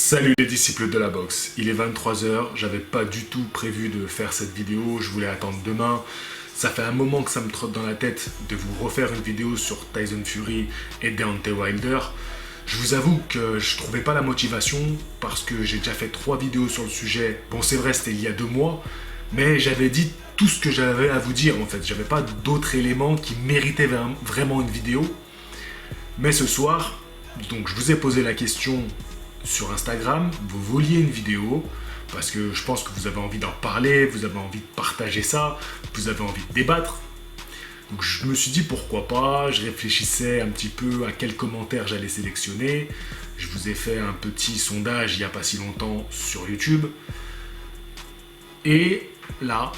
Salut les disciples de la boxe, il est 23 heures. J'avais pas du tout prévu de faire cette vidéo, je voulais attendre demain. Ça fait un moment que ça me trotte dans la tête de vous refaire une vidéo sur Tyson Fury et Deontay Wilder. Je vous avoue que je trouvais pas la motivation parce que j'ai déjà fait 3 vidéos sur le sujet. Bon, c'est vrai, c'était il y a 2 mois, mais j'avais dit tout ce que j'avais à vous dire en fait. J'avais pas d'autres éléments qui méritaient vraiment une vidéo. Mais ce soir, donc je vous ai posé la question sur Instagram, vous vouliez une vidéo parce que je pense que vous avez envie d'en parler, vous avez envie de partager ça, vous avez envie de débattre. Donc je me suis dit pourquoi pas, je réfléchissais un petit peu à quels commentaires j'allais sélectionner. Je vous ai fait un petit sondage il n'y a pas si longtemps sur YouTube. Et là,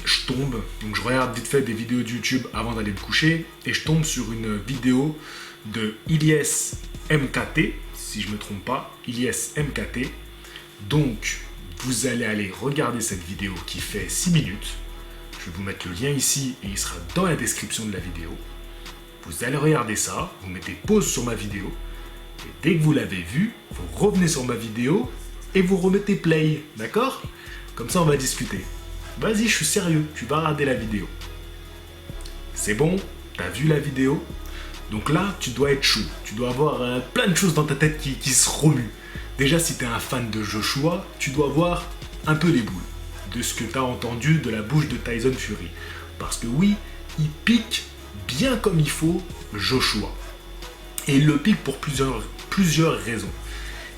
je tombe, donc je regarde vite fait des vidéos de YouTube avant d'aller me coucher, et je tombe sur une vidéo de Ilyes MKT, si je ne me trompe pas, Ilyes MKT. Donc, vous allez aller regarder cette vidéo qui fait 6 minutes. Je vais vous mettre le lien ici et il sera dans la description de la vidéo. Vous allez regarder ça, vous mettez pause sur ma vidéo, et dès que vous l'avez vu, vous revenez sur ma vidéo et vous remettez play, d'accord? Comme ça, on va discuter. Vas-y, je suis sérieux, tu vas regarder la vidéo. C'est bon? T'as vu la vidéo? Donc là, tu dois être chaud. Tu dois avoir plein de choses dans ta tête qui se remuent. Déjà, si tu es un fan de Joshua, tu dois voir un peu les boules de ce que tu as entendu de la bouche de Tyson Fury. Parce que oui, il pique bien comme il faut Joshua. Et il le pique pour plusieurs raisons.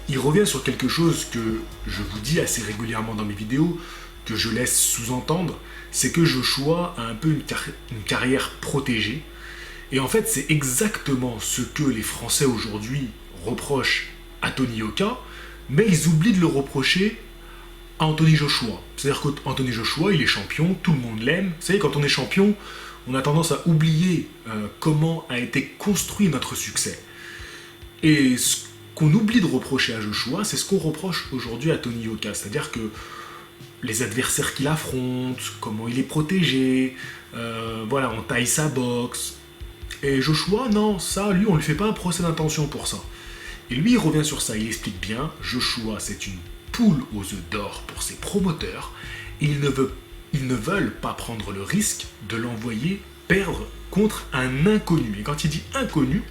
Il revient sur quelque chose que je vous dis assez régulièrement dans mes vidéos, que je laisse sous-entendre, c'est que Joshua a un peu une carrière protégée. Et en fait, c'est exactement ce que les Français aujourd'hui reprochent à Tony Yoka, mais ils oublient de le reprocher à Anthony Joshua. C'est-à-dire qu'Anthony Joshua, il est champion, tout le monde l'aime. Vous savez, quand on est champion, on a tendance à oublier comment a été construit notre succès. Et ce qu'on oublie de reprocher à Joshua, c'est ce qu'on reproche aujourd'hui à Tony Yoka. C'est-à-dire que les adversaires qu'il affronte, comment il est protégé, voilà, on taille sa boxe. Et Joshua, non, ça, lui, on lui fait pas un procès d'intention pour ça. Et lui, il revient sur ça, il explique bien, Joshua, c'est une poule aux œufs d'or pour ses promoteurs, et ils ne veulent pas prendre le risque de l'envoyer perdre contre un inconnu. Et quand il dit inconnu,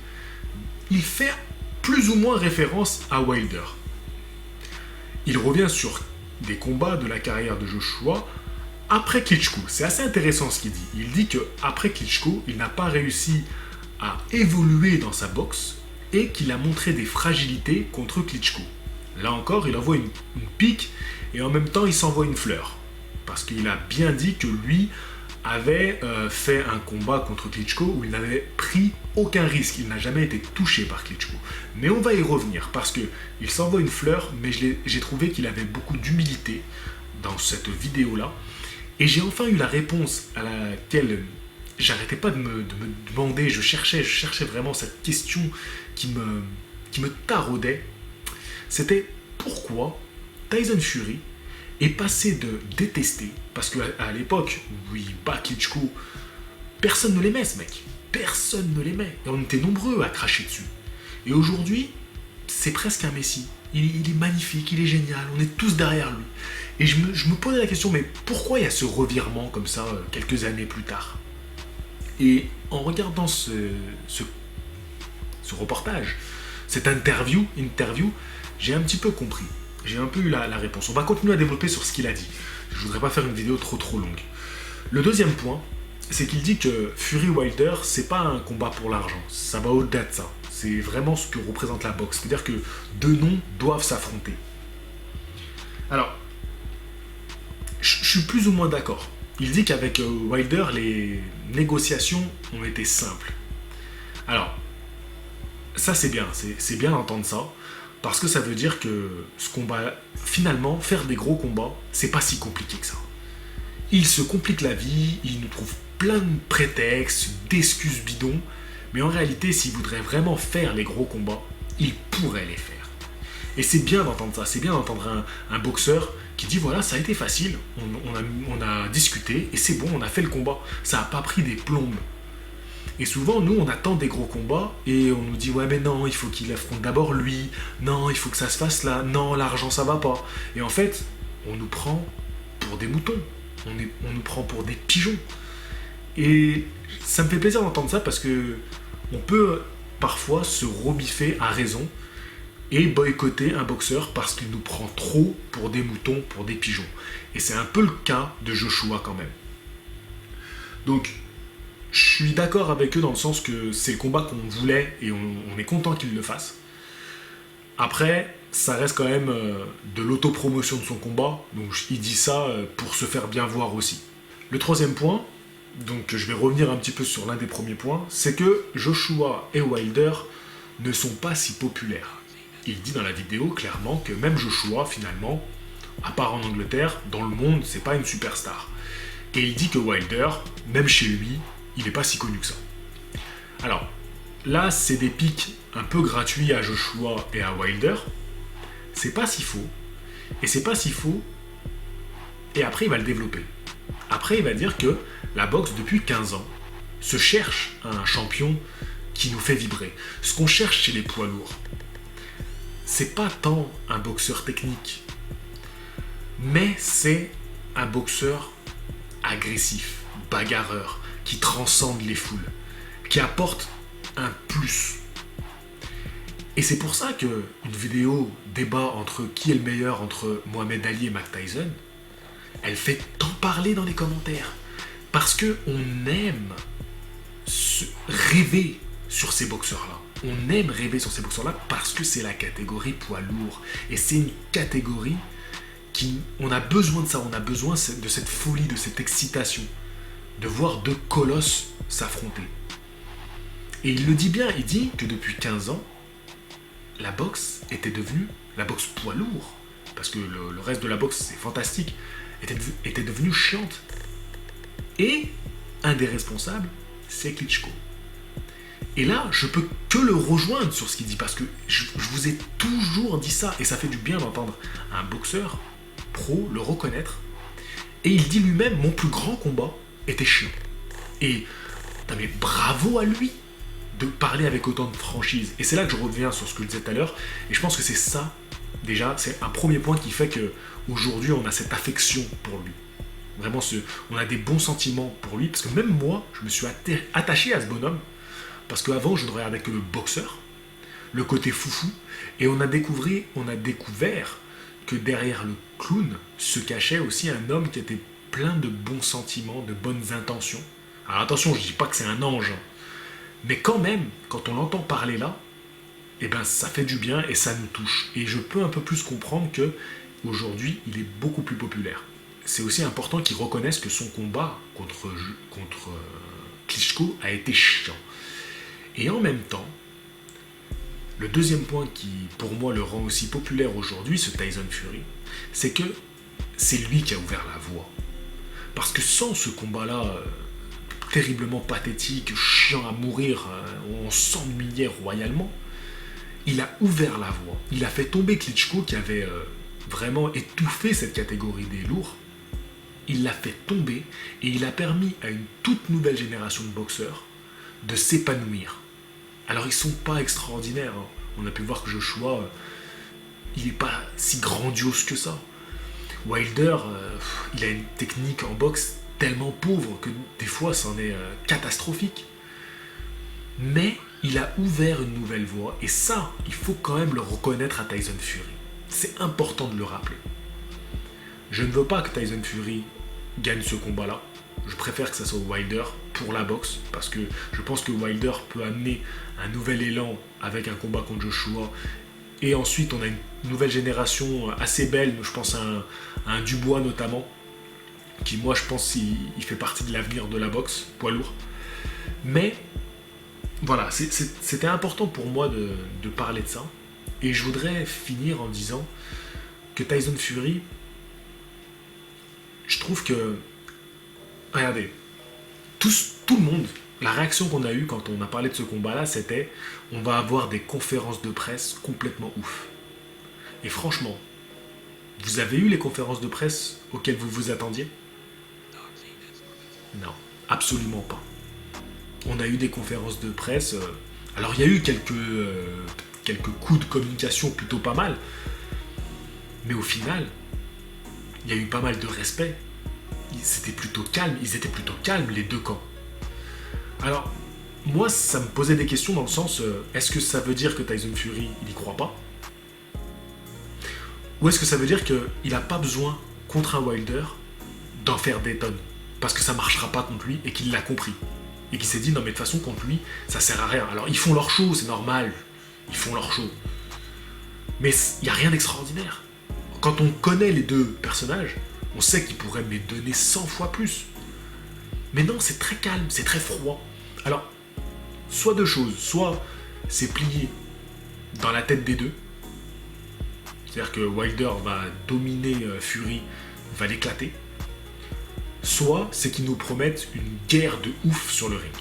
il fait plus ou moins référence à Wilder. Il revient sur des combats de la carrière de Joshua après Klitschko. C'est assez intéressant ce qu'il dit. Il dit qu'après Klitschko, il n'a pas réussi à évoluer dans sa boxe et qu'il a montré des fragilités contre Klitschko. Là encore, il envoie une pique et en même temps, il s'envoie une fleur. Parce qu'il a bien dit que lui avait fait un combat contre Klitschko où il n'avait pris aucun risque. Il n'a jamais été touché par Klitschko. Mais on va y revenir parce qu'il s'envoie une fleur, mais j'ai trouvé qu'il avait beaucoup d'humilité dans cette vidéo-là. Et j'ai enfin eu la réponse à laquelle j'arrêtais pas de me demander, je cherchais vraiment cette question qui me taraudait. C'était pourquoi Tyson Fury est passé de détester, parce qu'à l'époque où il bat Klitschko, personne ne l'aimait ce mec, personne ne l'aimait, et on était nombreux à cracher dessus. Et aujourd'hui, c'est presque un messie. Il est magnifique, il est génial, on est tous derrière lui. Et je me posais la question, mais pourquoi il y a ce revirement comme ça quelques années plus tard? Et en regardant ce reportage, cette interview, j'ai un petit peu compris. J'ai un peu eu la réponse. On va continuer à développer sur ce qu'il a dit. Je ne voudrais pas faire une vidéo trop longue. Le deuxième point, c'est qu'il dit que Fury-Wilder, c'est pas un combat pour l'argent. Ça va au-delà de ça. C'est vraiment ce que représente la boxe. C'est-à-dire que deux noms doivent s'affronter. Alors, je suis plus ou moins d'accord. Il dit qu'avec Wilder, les négociations ont été simples. Alors, ça c'est bien. C'est bien d'entendre ça. Parce que ça veut dire que ce combat, finalement, faire des gros combats, c'est pas si compliqué que ça. Il se complique la vie, il nous trouve plein de prétextes, d'excuses bidons, mais en réalité, s'il voudrait vraiment faire les gros combats, il pourrait les faire. Et c'est bien d'entendre ça, c'est bien d'entendre un boxeur qui dit voilà, ça a été facile, on a discuté, et c'est bon, on a fait le combat, ça n'a pas pris des plombes. Et souvent, nous, on attend des gros combats et on nous dit ouais mais non, il faut qu'il affronte d'abord lui, non, il faut que ça se fasse là, non, l'argent ça va pas. Et en fait, on nous prend pour des moutons, on nous prend pour des pigeons. Et ça me fait plaisir d'entendre ça parce que on peut parfois se rebiffer à raison et boycotter un boxeur parce qu'il nous prend trop pour des moutons, pour des pigeons. Et c'est un peu le cas de Joshua quand même. Donc, je suis d'accord avec eux dans le sens que c'est le combat qu'on voulait et on est content qu'ils le fassent. Après, ça reste quand même de l'autopromotion de son combat, donc il dit ça pour se faire bien voir aussi. Le troisième point, donc je vais revenir un petit peu sur l'un des premiers points, c'est que Joshua et Wilder ne sont pas si populaires. Il dit dans la vidéo clairement que même Joshua, finalement, à part en Angleterre, dans le monde, c'est pas une superstar. Et il dit que Wilder, même chez lui, il n'est pas si connu que ça. Alors, là, c'est des pics un peu gratuits à Joshua et à Wilder. C'est pas si faux. Et c'est pas si faux. Et après, il va le développer. Après, il va dire que la boxe, depuis 15 ans, se cherche un champion qui nous fait vibrer. Ce qu'on cherche chez les poids lourds, c'est pas tant un boxeur technique, mais c'est un boxeur agressif, bagarreur, qui transcende les foules, qui apporte un plus. Et c'est pour ça qu'une vidéo débat entre qui est le meilleur entre Mohamed Ali et Mike Tyson, elle fait tant parler dans les commentaires. Parce qu'on aime rêver sur ces boxeurs-là. On aime rêver sur ces boxeurs-là parce que c'est la catégorie poids lourd. Et c'est une catégorie qui... On a besoin de ça, on a besoin de cette folie, de cette excitation. De voir deux colosses s'affronter. Et il le dit bien, il dit que depuis 15 ans, la boxe était devenue la boxe poids lourd. Parce que le reste de la boxe, c'est fantastique. Était devenue chiante. Et un des responsables, c'est Klitschko. Et là, je peux que le rejoindre sur ce qu'il dit, parce que je vous ai toujours dit ça, et ça fait du bien d'entendre un boxeur pro le reconnaître. Et il dit lui-même, mon plus grand combat était chiant. Et mais bravo à lui de parler avec autant de franchise. Et c'est là que je reviens sur ce que je disais tout à l'heure, et je pense que c'est ça, déjà, c'est un premier point qui fait qu'aujourd'hui, on a cette affection pour lui. Vraiment, on a des bons sentiments pour lui, parce que même moi, je me suis attaché à ce bonhomme, parce qu'avant, je ne regardais que le boxeur, le côté foufou, et on a découvert que derrière le clown se cachait aussi un homme qui était plein de bons sentiments, de bonnes intentions. Alors attention, je ne dis pas que c'est un ange, hein, mais quand même, quand on l'entend parler là, eh ben, ça fait du bien et ça nous touche. Et je peux un peu plus comprendre que aujourd'hui, il est beaucoup plus populaire. C'est aussi important qu'il reconnaisse que son combat contre Klitschko a été chiant. Et en même temps, le deuxième point qui, pour moi, le rend aussi populaire aujourd'hui, ce Tyson Fury, c'est que c'est lui qui a ouvert la voie. Parce que sans ce combat-là, terriblement pathétique, chiant à mourir, où on s'ennuyait royalement, il a ouvert la voie. Il a fait tomber Klitschko qui avait vraiment étouffé cette catégorie des lourds. Il l'a fait tomber et il a permis à une toute nouvelle génération de boxeurs de s'épanouir. Alors ils sont pas extraordinaires, hein. On a pu voir que Joshua, il n'est pas si grandiose que ça. Wilder, il a une technique en boxe tellement pauvre que des fois c'en est catastrophique. Mais il a ouvert une nouvelle voie et ça, il faut quand même le reconnaître à Tyson Fury. C'est important de le rappeler. Je ne veux pas que Tyson Fury gagne ce combat-là. Je préfère que ça soit Wilder pour la boxe, parce que je pense que Wilder peut amener un nouvel élan avec un combat contre Joshua. Et ensuite, on a une nouvelle génération assez belle, je pense à un Dubois notamment, qui moi je pense il fait partie de l'avenir de la boxe, poids lourd. Mais voilà, c'était important pour moi de parler de ça. Et je voudrais finir en disant que Tyson Fury, je trouve que, regardez, tout le monde, la réaction qu'on a eue quand on a parlé de ce combat-là, c'était on va avoir des conférences de presse complètement ouf. Et franchement, vous avez eu les conférences de presse auxquelles vous vous attendiez ? Non, absolument pas. On a eu des conférences de presse. Alors il y a eu quelques coups de communication plutôt pas mal. Mais au final, il y a eu pas mal de respect. C'était plutôt calme, ils étaient plutôt calmes les deux camps. Alors, moi ça me posait des questions dans le sens, est-ce que ça veut dire que Tyson Fury, il y croit pas? Ou est-ce que ça veut dire qu'il n'a pas besoin, contre un Wilder, d'en faire des tonnes? Parce que ça marchera pas contre lui et qu'il l'a compris. Et qu'il s'est dit, non mais de toute façon contre lui, ça sert à rien. Alors ils font leur show, c'est normal. Ils font leur show. Mais il n'y a rien d'extraordinaire. Quand on connaît les deux personnages, on sait qu'ils pourraient me donner 100 fois plus. Mais non, c'est très calme, c'est très froid. Alors, soit deux choses. Soit c'est plié dans la tête des deux. C'est-à-dire que Wilder va dominer Fury, va l'éclater. Soit c'est qu'ils nous promettent une guerre de ouf sur le ring.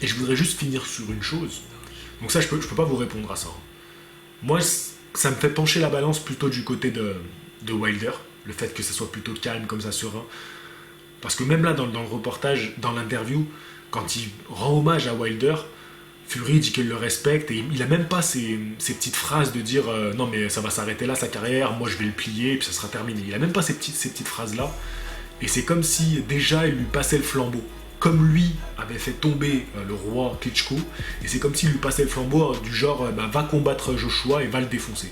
Et je voudrais juste finir sur une chose. Donc ça, je peux pas vous répondre à ça. Moi, ça me fait pencher la balance plutôt du côté de Wilder. Le fait que ça soit plutôt calme, comme ça, serein. Parce que même là, dans le reportage, dans l'interview, quand il rend hommage à Wilder, Fury dit qu'il le respecte et il a même pas ces petites phrases de dire non mais ça va s'arrêter là sa carrière, moi je vais le plier et puis ça sera terminé. Il a même pas ces petites phrases là. Et c'est comme si déjà il lui passait le flambeau. Comme lui avait fait tomber le roi Klitschko, et c'est comme s'il lui passait le flambeau du genre va combattre Joshua et va le défoncer.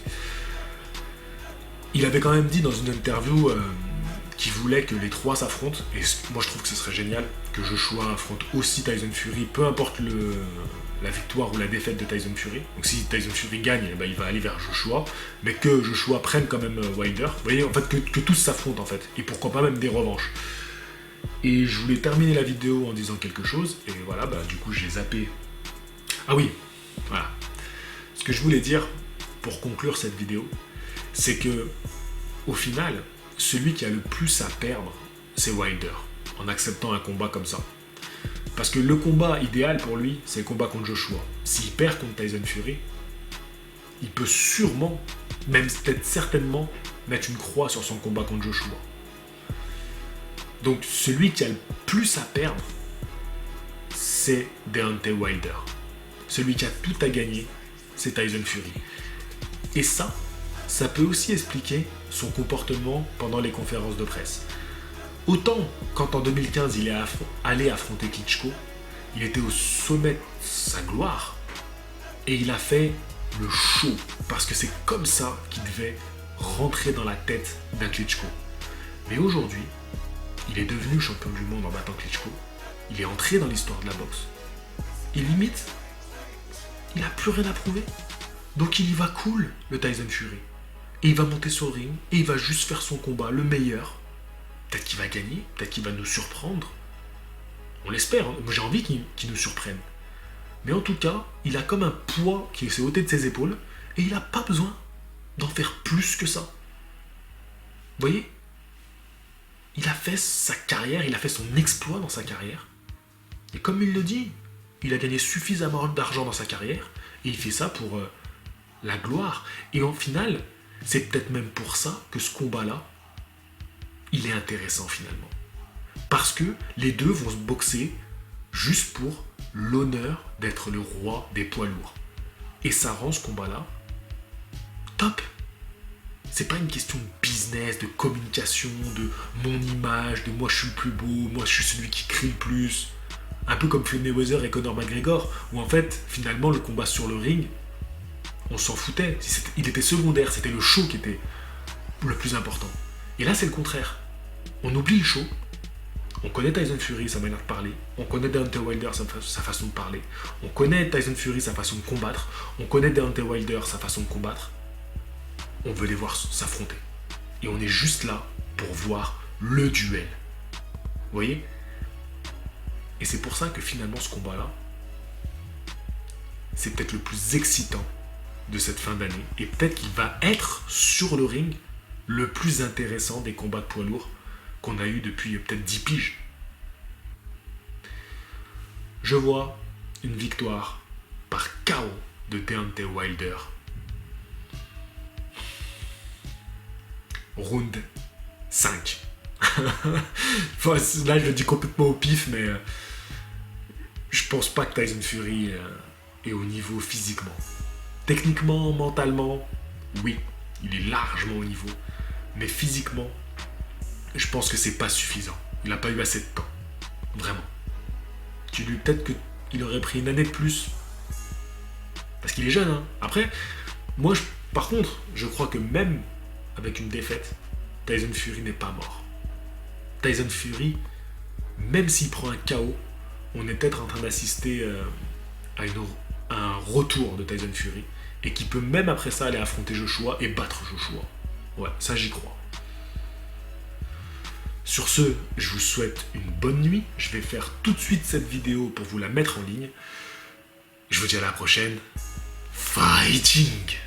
Il avait quand même dit dans une interview qu'il voulait que les trois s'affrontent, et moi je trouve que ce serait génial que Joshua affronte aussi Tyson Fury, peu importe la victoire ou la défaite de Tyson Fury. Donc si Tyson Fury gagne, il va aller vers Joshua, mais que Joshua prenne quand même Wilder. Vous voyez, en fait, que tous s'affrontent en fait, et pourquoi pas même des revanches. Et je voulais terminer la vidéo en disant quelque chose, et voilà, du coup j'ai zappé. Ah oui, voilà. Ce que je voulais dire pour conclure cette vidéo, c'est que au final, celui qui a le plus à perdre, c'est Wilder, en acceptant un combat comme ça. Parce que le combat idéal pour lui, c'est le combat contre Joshua. S'il perd contre Tyson Fury, il peut sûrement, même peut-être certainement, mettre une croix sur son combat contre Joshua. Donc celui qui a le plus à perdre, c'est Deontay Wilder. Celui qui a tout à gagner, c'est Tyson Fury. Et ça peut aussi expliquer son comportement pendant les conférences de presse. Autant quand en 2015 il est allé affronter Klitschko, il était au sommet de sa gloire et il a fait le show parce que c'est comme ça qu'il devait rentrer dans la tête d'un Klitschko. Mais aujourd'hui, il est devenu champion du monde en battant Klitschko, il est entré dans l'histoire de la boxe et limite, il n'a plus rien à prouver. Donc il y va cool, le Tyson Fury. Et il va monter sur le ring et il va juste faire son combat, le meilleur. Peut-être qu'il va gagner, peut-être qu'il va nous surprendre. On l'espère, hein. Moi j'ai envie qu'il nous surprenne. Mais en tout cas, il a comme un poids qui s'est ôté de ses épaules et il n'a pas besoin d'en faire plus que ça. Vous voyez ? Il a fait sa carrière, il a fait son exploit dans sa carrière. Et comme il le dit, il a gagné suffisamment d'argent dans sa carrière et il fait ça pour la gloire. Et en final, c'est peut-être même pour ça que ce combat-là, il est intéressant finalement. Parce que les deux vont se boxer juste pour l'honneur d'être le roi des poids lourds. Et ça rend ce combat-là top. C'est pas une question de business, de communication, de mon image, de moi je suis le plus beau, moi je suis celui qui crie le plus. Un peu comme Floyd Mayweather et Conor McGregor, où en fait, finalement, le combat sur le ring, on s'en foutait. Il était secondaire, c'était le show qui était le plus important. Et là, c'est le contraire. On oublie le show. On connaît Tyson Fury, sa manière de parler. On connaît Deontay Wilder, sa façon de parler. On connaît Tyson Fury, sa façon de combattre. On connaît Deontay Wilder, sa façon de combattre. On veut les voir s'affronter. Et on est juste là pour voir le duel. Vous voyez ? Et c'est pour ça que finalement, ce combat-là, c'est peut-être le plus excitant de cette fin d'année. Et peut-être qu'il va être, sur le ring, le plus intéressant des combats de poids lourds qu'on a eu depuis peut-être 10 piges. Je vois une victoire par KO de Deontay Wilder. Round 5. Enfin, là, je le dis complètement au pif, mais je pense pas que Tyson Fury est au niveau physiquement. Techniquement, mentalement, oui, il est largement au niveau. Mais physiquement, je pense que c'est pas suffisant. Il n'a pas eu assez de temps. Vraiment. Tu lui peut-être qu'il aurait pris une année de plus. Parce qu'il est jeune, hein. Après, moi, par contre, je crois que même avec une défaite, Tyson Fury n'est pas mort. Tyson Fury, même s'il prend un KO, on est peut-être en train d'assister à un retour de Tyson Fury. Et qui peut même après ça aller affronter Joshua et battre Joshua. Ouais, ça j'y crois. Sur ce, je vous souhaite une bonne nuit. Je vais faire tout de suite cette vidéo pour vous la mettre en ligne. Je vous dis à la prochaine. Fighting!